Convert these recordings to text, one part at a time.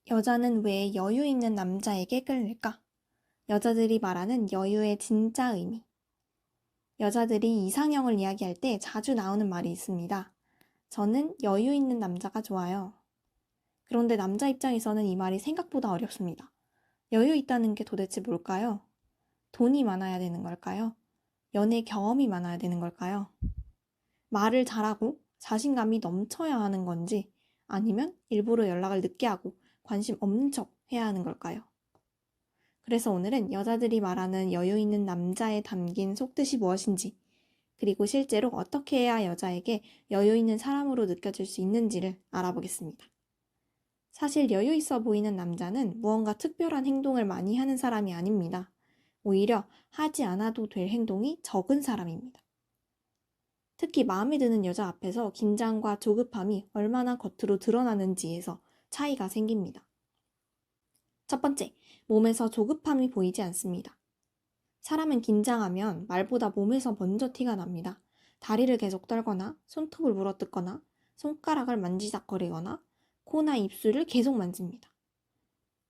여자는 왜 여유 있는 남자에게 끌릴까? 여자들이 말하는 여유의 진짜 의미. 여자들이 이상형을 이야기할 때 자주 나오는 말이 있습니다. 저는 여유 있는 남자가 좋아요. 그런데 남자 입장에서는 이 말이 생각보다 어렵습니다. 여유 있다는 게 도대체 뭘까요? 돈이 많아야 되는 걸까요? 연애 경험이 많아야 되는 걸까요? 말을 잘하고 자신감이 넘쳐야 하는 건지, 아니면 일부러 연락을 늦게 하고 관심 없는 척 해야 하는 걸까요? 그래서 오늘은 여자들이 말하는 여유 있는 남자에 담긴 속뜻이 무엇인지, 그리고 실제로 어떻게 해야 여자에게 여유 있는 사람으로 느껴질 수 있는지를 알아보겠습니다. 사실 여유 있어 보이는 남자는 무언가 특별한 행동을 많이 하는 사람이 아닙니다. 오히려 하지 않아도 될 행동이 적은 사람입니다. 특히 마음에 드는 여자 앞에서 긴장과 조급함이 얼마나 겉으로 드러나는지에서 차이가 생깁니다. 첫 번째, 몸에서 조급함이 보이지 않습니다. 사람은 긴장하면 말보다 몸에서 먼저 티가 납니다. 다리를 계속 떨거나 손톱을 물어뜯거나 손가락을 만지작거리거나 코나 입술을 계속 만집니다.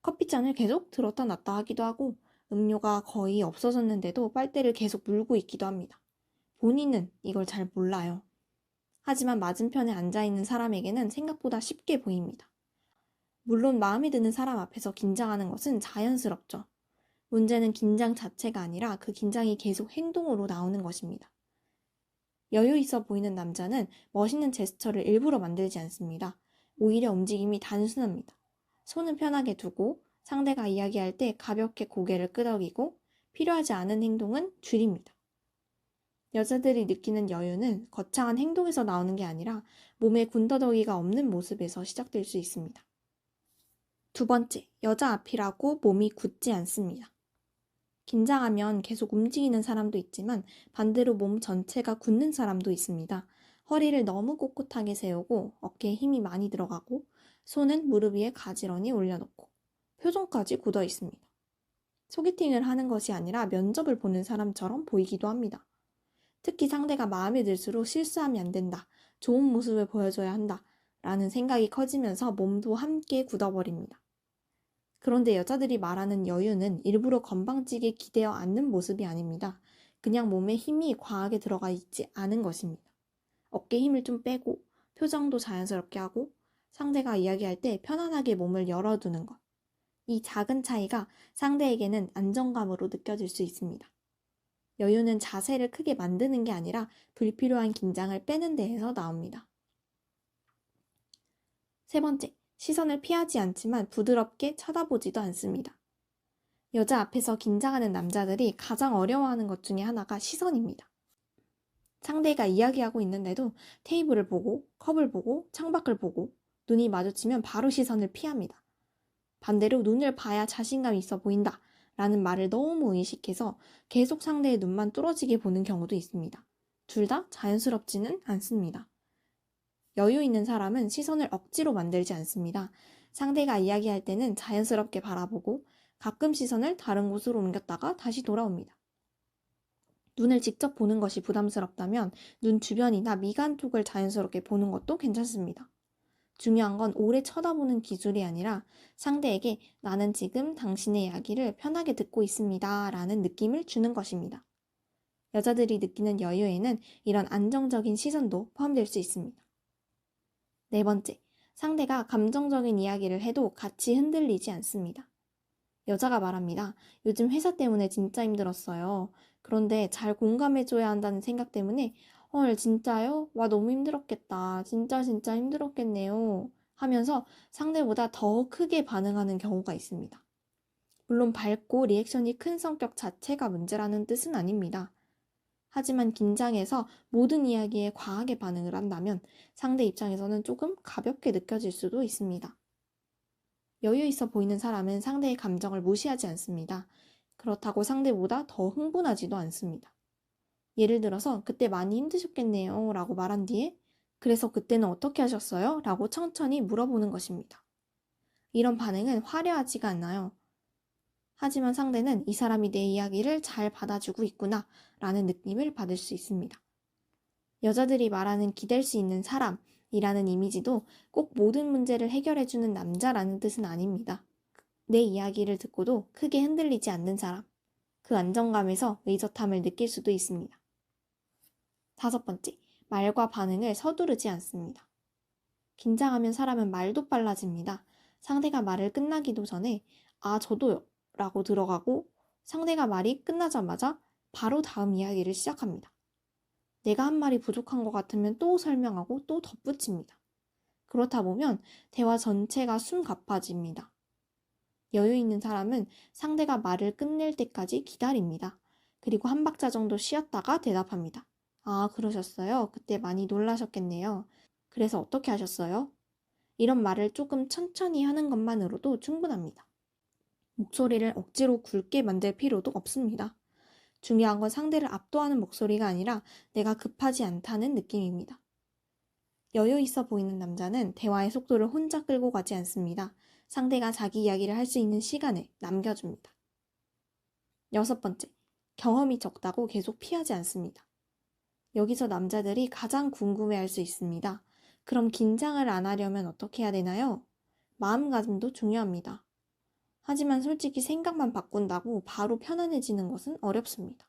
커피잔을 계속 들었다 놨다 하기도 하고 음료가 거의 없어졌는데도 빨대를 계속 물고 있기도 합니다. 본인은 이걸 잘 몰라요. 하지만 맞은편에 앉아있는 사람에게는 생각보다 쉽게 보입니다. 물론 마음에 드는 사람 앞에서 긴장하는 것은 자연스럽죠. 문제는 긴장 자체가 아니라 그 긴장이 계속 행동으로 나오는 것입니다. 여유 있어 보이는 남자는 멋있는 제스처를 일부러 만들지 않습니다. 오히려 움직임이 단순합니다. 손은 편하게 두고 상대가 이야기할 때 가볍게 고개를 끄덕이고 필요하지 않은 행동은 줄입니다. 여자들이 느끼는 여유는 거창한 행동에서 나오는 게 아니라 몸에 군더더기가 없는 모습에서 시작될 수 있습니다. 두 번째, 여자 앞이라고 몸이 굳지 않습니다. 긴장하면 계속 움직이는 사람도 있지만 반대로 몸 전체가 굳는 사람도 있습니다. 허리를 너무 꼿꼿하게 세우고 어깨에 힘이 많이 들어가고 손은 무릎 위에 가지런히 올려놓고 표정까지 굳어 있습니다. 소개팅을 하는 것이 아니라 면접을 보는 사람처럼 보이기도 합니다. 특히 상대가 마음에 들수록 실수하면 안 된다, 좋은 모습을 보여줘야 한다 라는 생각이 커지면서 몸도 함께 굳어버립니다. 그런데 여자들이 말하는 여유는 일부러 건방지게 기대어 앉는 모습이 아닙니다. 그냥 몸에 힘이 과하게 들어가 있지 않은 것입니다. 어깨 힘을 좀 빼고 표정도 자연스럽게 하고 상대가 이야기할 때 편안하게 몸을 열어두는 것. 이 작은 차이가 상대에게는 안정감으로 느껴질 수 있습니다. 여유는 자세를 크게 만드는 게 아니라 불필요한 긴장을 빼는 데에서 나옵니다. 세 번째, 시선을 피하지 않지만 부드럽게 쳐다보지도 않습니다. 여자 앞에서 긴장하는 남자들이 가장 어려워하는 것 중에 하나가 시선입니다. 상대가 이야기하고 있는데도 테이블을 보고, 컵을 보고, 창밖을 보고, 눈이 마주치면 바로 시선을 피합니다. 반대로 눈을 봐야 자신감 있어 보인다 라는 말을 너무 의식해서 계속 상대의 눈만 뚫어지게 보는 경우도 있습니다. 둘 다 자연스럽지는 않습니다. 여유 있는 사람은 시선을 억지로 만들지 않습니다. 상대가 이야기할 때는 자연스럽게 바라보고 가끔 시선을 다른 곳으로 옮겼다가 다시 돌아옵니다. 눈을 직접 보는 것이 부담스럽다면 눈 주변이나 미간 쪽을 자연스럽게 보는 것도 괜찮습니다. 중요한 건 오래 쳐다보는 기술이 아니라 상대에게 나는 지금 당신의 이야기를 편하게 듣고 있습니다 라는 느낌을 주는 것입니다. 여자들이 느끼는 여유에는 이런 안정적인 시선도 포함될 수 있습니다. 네 번째, 상대가 감정적인 이야기를 해도 같이 흔들리지 않습니다. 여자가 말합니다. 요즘 회사 때문에 진짜 힘들었어요. 그런데 잘 공감해줘야 한다는 생각 때문에 헐 진짜요? 와 너무 힘들었겠다. 진짜 힘들었겠네요. 하면서 상대보다 더 크게 반응하는 경우가 있습니다. 물론 밝고 리액션이 큰 성격 자체가 문제라는 뜻은 아닙니다. 하지만 긴장해서 모든 이야기에 과하게 반응을 한다면 상대 입장에서는 조금 가볍게 느껴질 수도 있습니다. 여유 있어 보이는 사람은 상대의 감정을 무시하지 않습니다. 그렇다고 상대보다 더 흥분하지도 않습니다. 예를 들어서 그때 많이 힘드셨겠네요 라고 말한 뒤에 그래서 그때는 어떻게 하셨어요? 라고 천천히 물어보는 것입니다. 이런 반응은 화려하지가 않아요. 하지만 상대는 이 사람이 내 이야기를 잘 받아주고 있구나 라는 느낌을 받을 수 있습니다. 여자들이 말하는 기댈 수 있는 사람, 이라는 이미지도 꼭 모든 문제를 해결해주는 남자라는 뜻은 아닙니다. 내 이야기를 듣고도 크게 흔들리지 않는 사람, 그 안정감에서 의젓함을 느낄 수도 있습니다. 5번째, 말과 반응을 서두르지 않습니다. 긴장하면 사람은 말도 빨라집니다. 상대가 말을 끝나기도 전에 아, 저도요 라고 들어가고 상대가 말이 끝나자마자 바로 다음 이야기를 시작합니다. 내가 한 말이 부족한 것 같으면 또 설명하고 또 덧붙입니다. 그렇다 보면 대화 전체가 숨가빠집니다. 여유 있는 사람은 상대가 말을 끝낼 때까지 기다립니다. 그리고 한 박자 정도 쉬었다가 대답합니다. 아, 그러셨어요? 그때 많이 놀라셨겠네요. 그래서 어떻게 하셨어요? 이런 말을 조금 천천히 하는 것만으로도 충분합니다. 목소리를 억지로 굵게 만들 필요도 없습니다. 중요한 건 상대를 압도하는 목소리가 아니라 내가 급하지 않다는 느낌입니다. 여유 있어 보이는 남자는 대화의 속도를 혼자 끌고 가지 않습니다. 상대가 자기 이야기를 할 수 있는 시간을 남겨줍니다. 6번째, 경험이 적다고 계속 피하지 않습니다. 여기서 남자들이 가장 궁금해할 수 있습니다. 그럼 긴장을 안 하려면 어떻게 해야 되나요? 마음가짐도 중요합니다. 하지만 솔직히 생각만 바꾼다고 바로 편안해지는 것은 어렵습니다.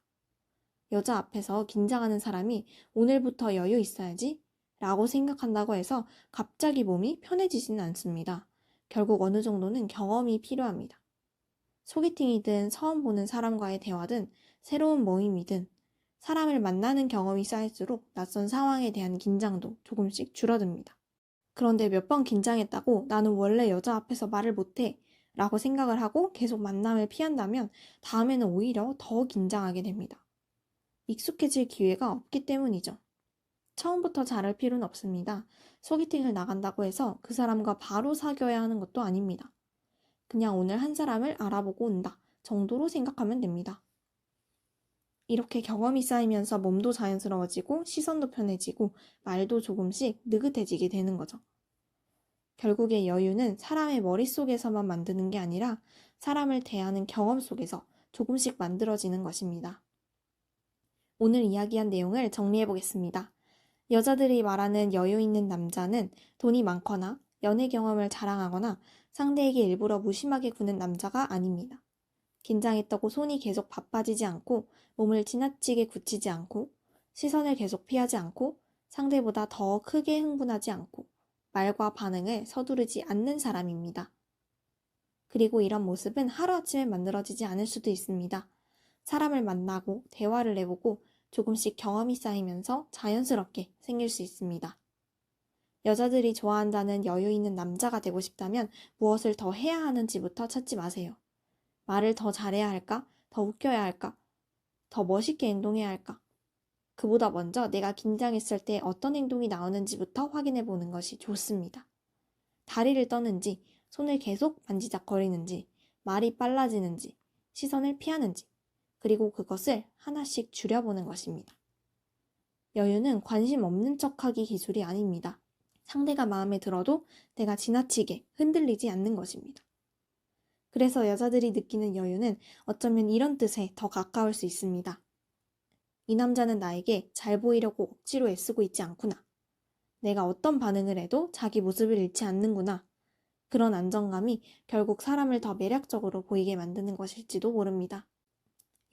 여자 앞에서 긴장하는 사람이 오늘부터 여유 있어야지 라고 생각한다고 해서 갑자기 몸이 편해지지는 않습니다. 결국 어느 정도는 경험이 필요합니다. 소개팅이든 처음 보는 사람과의 대화든 새로운 모임이든 사람을 만나는 경험이 쌓일수록 낯선 상황에 대한 긴장도 조금씩 줄어듭니다. 그런데 몇 번 긴장했다고 나는 원래 여자 앞에서 말을 못해 라고 생각을 하고 계속 만남을 피한다면 다음에는 오히려 더 긴장하게 됩니다. 익숙해질 기회가 없기 때문이죠. 처음부터 잘할 필요는 없습니다. 소개팅을 나간다고 해서 그 사람과 바로 사귀어야 하는 것도 아닙니다. 그냥 오늘 한 사람을 알아보고 온다 정도로 생각하면 됩니다. 이렇게 경험이 쌓이면서 몸도 자연스러워지고 시선도 편해지고 말도 조금씩 느긋해지게 되는 거죠. 결국에 여유는 사람의 머릿속에서만 만드는 게 아니라 사람을 대하는 경험 속에서 조금씩 만들어지는 것입니다. 오늘 이야기한 내용을 정리해 보겠습니다. 여자들이 말하는 여유 있는 남자는 돈이 많거나 연애 경험을 자랑하거나 상대에게 일부러 무심하게 구는 남자가 아닙니다. 긴장했다고 손이 계속 바빠지지 않고 몸을 지나치게 굳히지 않고 시선을 계속 피하지 않고 상대보다 더 크게 흥분하지 않고 말과 반응을 서두르지 않는 사람입니다. 그리고 이런 모습은 하루아침에 만들어지지 않을 수도 있습니다. 사람을 만나고 대화를 해보고 조금씩 경험이 쌓이면서 자연스럽게 생길 수 있습니다. 여자들이 좋아한다는 여유 있는 남자가 되고 싶다면 무엇을 더 해야 하는지부터 찾지 마세요. 말을 더 잘해야 할까? 더 웃겨야 할까? 더 멋있게 행동해야 할까? 그보다 먼저 내가 긴장했을 때 어떤 행동이 나오는지부터 확인해 보는 것이 좋습니다. 다리를 떠는지, 손을 계속 만지작거리는지, 말이 빨라지는지, 시선을 피하는지, 그리고 그것을 하나씩 줄여보는 것입니다. 여유는 관심 없는 척하기 기술이 아닙니다. 상대가 마음에 들어도 내가 지나치게 흔들리지 않는 것입니다. 그래서 여자들이 느끼는 여유는 어쩌면 이런 뜻에 더 가까울 수 있습니다. 이 남자는 나에게 잘 보이려고 억지로 애쓰고 있지 않구나. 내가 어떤 반응을 해도 자기 모습을 잃지 않는구나. 그런 안정감이 결국 사람을 더 매력적으로 보이게 만드는 것일지도 모릅니다.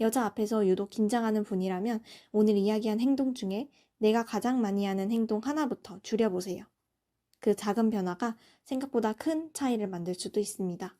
여자 앞에서 유독 긴장하는 분이라면 오늘 이야기한 행동 중에 내가 가장 많이 하는 행동 하나부터 줄여보세요. 그 작은 변화가 생각보다 큰 차이를 만들 수도 있습니다.